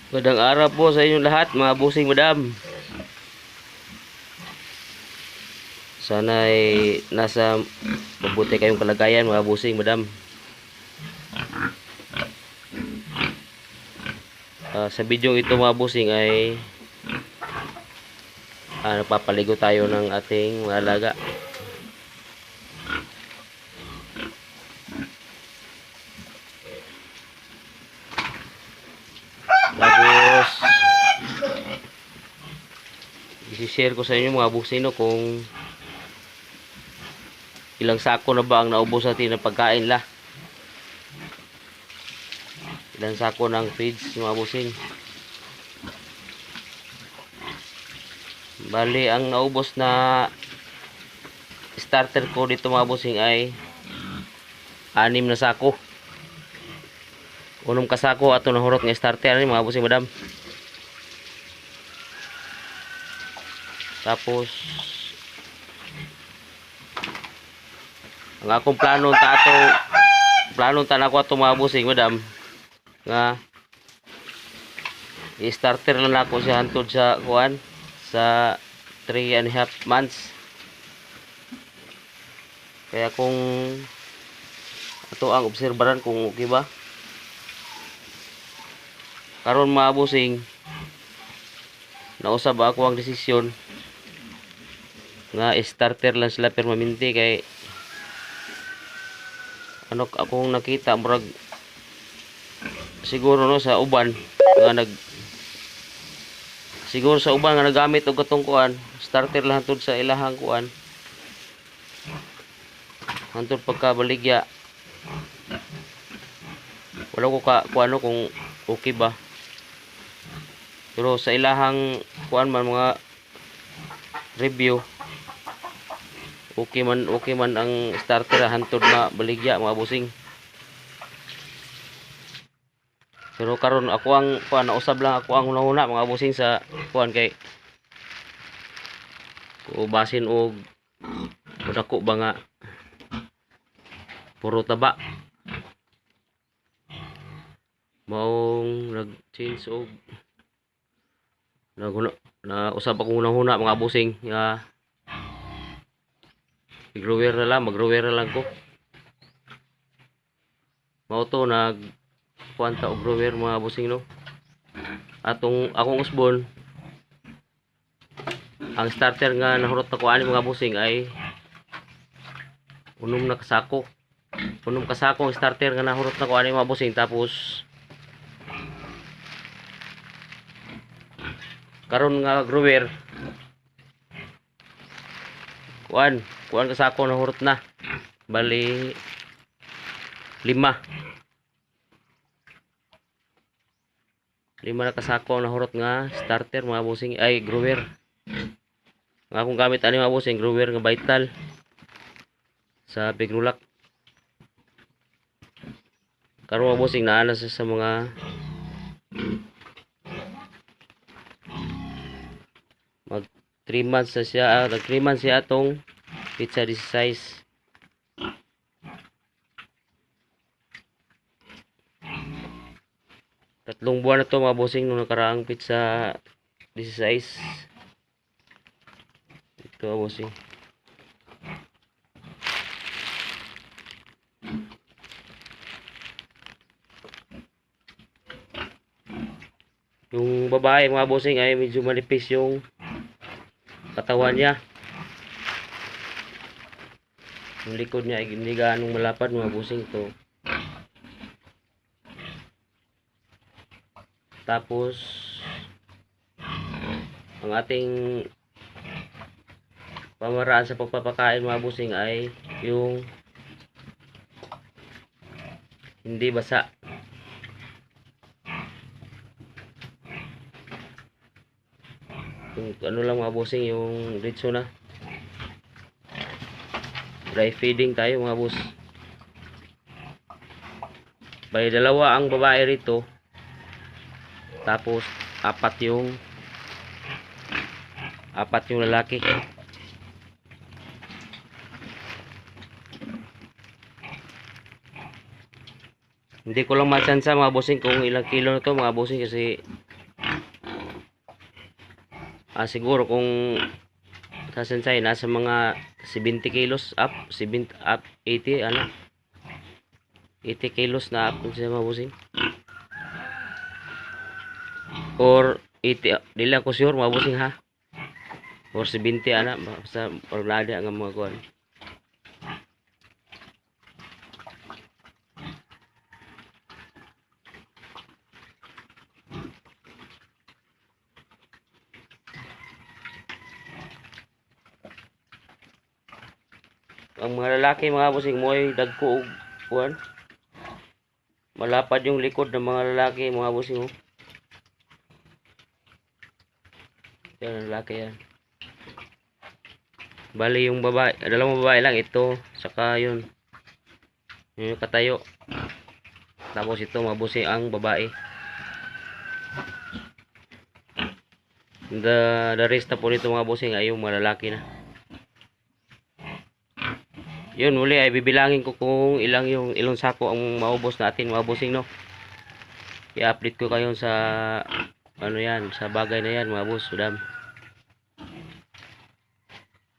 Magandang araw po sa inyong lahat, mga busing madam. Sana ay nasa mabuti kayong kalagayan, mga busing madam. Sa video ito, mga busing, ay nagpapaligo tayo ng ating mga alaga. Tapos i-share ko sa inyo, mga busing, no, kung ilang sako na ba ang naubos natin ng pagkain la. Ilang sako ng feeds, mga busing. Bali, ang naubos na starter ko dito, mga busing, ay 6 na sako. Unong kasako ato nahurot nga starter ni mga busing madam. Tapos ang akong plano nako ato mga busing madam nga i-starter lang ako siya hantod sa kuan sa 3.5 months. Kaya kung ato ang obserbaran kung okay ba. Karon mga busing, nausab ako ang desisyon nga starter lang sila permanente kay akong nakita murag siguro no sa uban nga nagamit og katong kuan starter lang hantod sa ilahang kuan hantod pagkabaligya. Wala ko kuano kung okay ba. Pero sa ilahang kuan man mga review, okay man ang starter hantod na baligya, mga busing. Pero karon ako ang kuan nausab lang ako ang hunahuna, mga busing, sa kuan kay basin og dako ba nga puro taba. Maong nag-change og na usab akong hunahuna, mga busing, nga mag-grower na lang ko. Mao to nag kuanta og grower, mga busing, no. Akong usbon, ang starter nga nahurot na ko ani, mga busing, ay unom kasako ang starter nga nahurot na ko ani, mga busing. Tapos karon nga grower kuan kasako nahurot na bali 5 na kasako nahurot nga starter, mga busing, ay grower nga akong gamit ani, mga busing, grower nga Vital sa Pigrulak. Karon, mga busing, naana sa mga mag 3 months na siya, nag 3 months siya atong pizza this size. Tatlong buwan na to, mga busing, nung nakaraang pizza this size. Ito, mga busing. Yung babae, mga busing, ay medyo manipis yung katawan niya. Yung likod niya ay hindi gaanong malapad, mga busing. Ito. Tapos ang ating pamaraan sa pagpapakain, mga busing, ay yung hindi basa. Yung ano lang, mga busing, yung diretso na dry feeding tayo, mga bus. Bali, 2 ang babae rito, tapos 4 yung lalaki. Hindi ko lang matsansa, mga busing, kung ilang kilo na to, mga busing, kasi Siguro kung sa sensay nasa mga 70 kilos up, 70 up 80 ano, 80 kilos na up kung siya mabusing, or 80, di lang ko sure mabusing ha, or 70 ana basta or lada nga mga kuan. Ang mga lalaki mga busing mo'y dagko og kuan, malapad yung likod ng mga lalaki mga busing oh. Yan ang lalaki yan. Bali yung babae, dalawang babae lang ito, saka yun yung katayo, tapos ito mabusing ang babae. The rest na po nito mga busing ay yung mga lalaki na. Yun, muli ay bibilangin ko kung ilang sako ang maubos natin mga busing no. I-update ko kayo sa ano yan, sa bagay na yan mga boss. Sudam.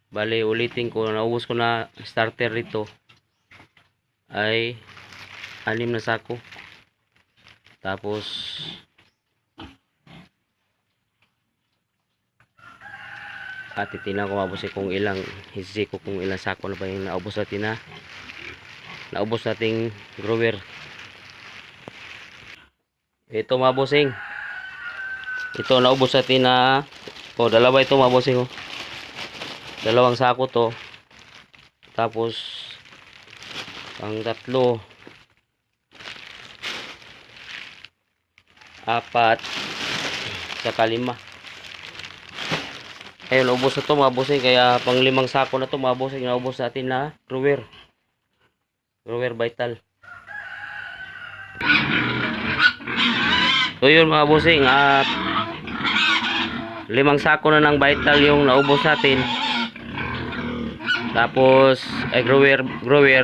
Bali ulitin ko, naubos ko na starter rito ay 6 na sako. Tapos titingnan ko mabos kung ilang hisi ko kung ilang sako na ba yung naubos nating grower. Ito mabosing, ito naubos natin na dalawa ito mabosing dalawang sako to, tapos ang tatlo, 4 saka 5. Ayun, naubos na to mga bossing, kaya pang 5 sako na to mga bossing, naubos natin na grower vital. So yun mga bossing, 5 sako na ng vital yung naubos natin, tapos grower,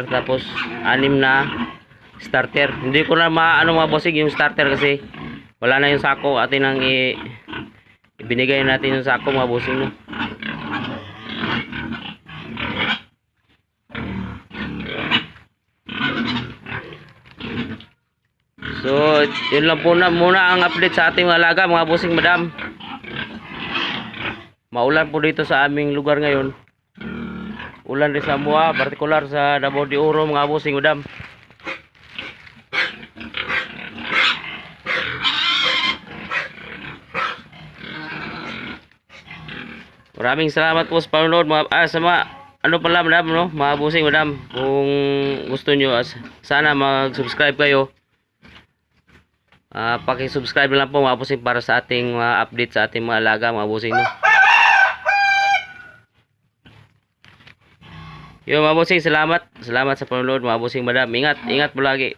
tapos 6 na starter. Hindi ko na maano mga bossing yung starter kasi wala na yung sako, atin ang ibinigay natin yung sako mga bossing no. So yun lang po na muna ang update sa ating mga alaga mga bossing madam. Maulan po dito sa aming lugar ngayon, ulan rin sa Mua, partikular sa Davao de Oro mga bossing madam. Maraming salamat po sa panonood sa mga ano pala madam no, mga bossing madam. Kung gusto nyo sana mag-subscribe kayo. Paki-subscribe lang po mga bossing para sa ating mga update sa ating mga alaga mga bossing no. Yo mga bossing, salamat sa panonood mga bossing madam. Ingat po lagi.